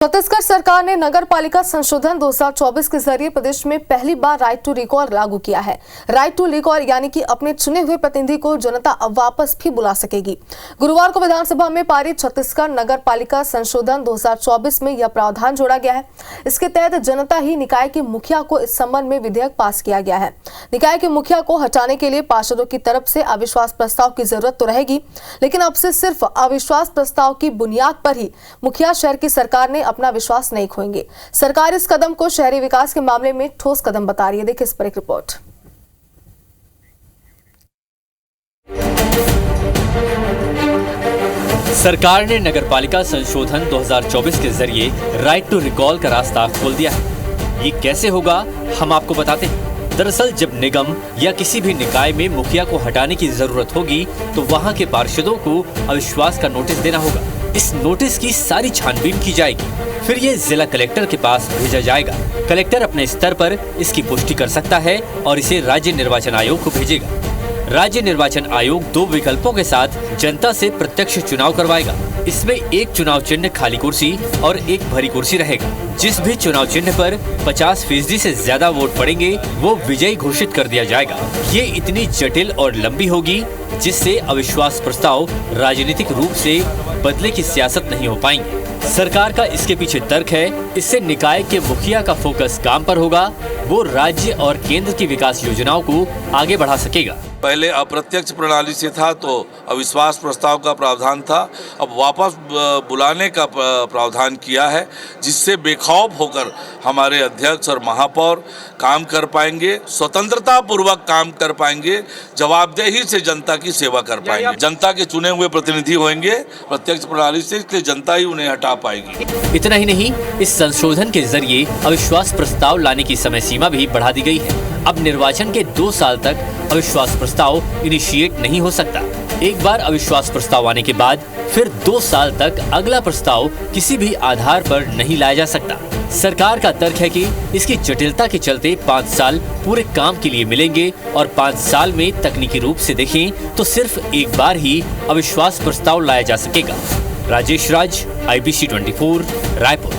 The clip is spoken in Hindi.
छत्तीसगढ़ सरकार ने नगर पालिका संशोधन 2024 के जरिए प्रदेश में पहली बार राइट टू रिकॉल लागू किया है। राइट टू रिकॉल यानी कि अपने चुने हुए प्रतिनिधि को जनता अब वापस भी बुला सकेगी। गुरुवार को विधानसभा में पारित छत्तीसगढ़ नगर पालिका संशोधन 2024 में यह प्रावधान जोड़ा गया है। इसके तहत जनता ही निकाय के मुखिया को इस संबंध में विधेयक पास किया गया है। निकाय के मुखिया को हटाने के लिए पार्षदों की तरफ से अविश्वास प्रस्ताव की जरूरत तो रहेगी, लेकिन अब से सिर्फ अविश्वास प्रस्ताव की बुनियाद पर ही मुखिया शहर की सरकार ने अपना विश्वास नहीं खोएंगे। सरकार इस कदम को शहरी विकास के मामले में ठोस कदम बता रही है। देखिए इस पर एक रिपोर्ट। सरकार ने नगरपालिका संशोधन 2024 के जरिए राइट टू रिकॉल का रास्ता खोल दिया है। ये कैसे होगा, हम आपको बताते हैं। दरअसल जब निगम या किसी भी निकाय में मुखिया को हटाने की जरूरत होगी तो वहां के पार्षदों को अविश्वास का नोटिस देना होगा। इस नोटिस की सारी छानबीन की जाएगी, फिर ये जिला कलेक्टर के पास भेजा जाएगा। कलेक्टर अपने स्तर पर इसकी पुष्टि कर सकता है और इसे राज्य निर्वाचन आयोग को भेजेगा। राज्य निर्वाचन आयोग 2 विकल्पों के साथ जनता से प्रत्यक्ष चुनाव करवाएगा। इसमें एक चुनाव चिन्ह खाली कुर्सी और एक भरी कुर्सी रहेगा। जिस भी चुनाव चिन्ह पर 50% से ज्यादा वोट पड़ेंगे वो विजयी घोषित कर दिया जाएगा। ये इतनी जटिल और लंबी होगी जिससे अविश्वास प्रस्ताव राजनीतिक रूप से बदले की सियासत नहीं हो पाएंगे। सरकार का इसके पीछे तर्क है, इससे निकाय के मुखिया का फोकस काम पर होगा, वो राज्य और केंद्र की विकास योजनाओं को आगे बढ़ा सकेगा। पहले अप्रत्यक्ष प्रणाली से था तो अविश्वास प्रस्ताव का प्रावधान था, अब वापस बुलाने का प्रावधान किया है, जिससे बेखौफ होकर हमारे अध्यक्ष और महापौर काम कर पाएंगे, स्वतंत्रता पूर्वक काम कर पाएंगे, जवाबदेही से जनता की सेवा कर पाएंगे। जनता के चुने हुए प्रतिनिधि होंगे प्रत्यक्ष प्रणाली से, इसलिए जनता ही उन्हें हटा पाएगी। इतना ही नहीं, इस संशोधन के जरिए अविश्वास प्रस्ताव लाने की समय सीमा भी बढ़ा दी गई है। अब निर्वाचन के 2 साल तक अविश्वास प्रस्ताव इनिशिएट नहीं हो सकता। एक बार अविश्वास प्रस्ताव आने के बाद फिर 2 साल तक अगला प्रस्ताव किसी भी आधार पर नहीं लाया जा सकता। सरकार का तर्क है कि इसकी जटिलता के चलते 5 साल पूरे काम के लिए मिलेंगे और 5 साल में तकनीकी रूप से देखें तो सिर्फ एक बार ही अविश्वास प्रस्ताव लाया जा सकेगा। राजेश राज, IBC 24, रायपुर।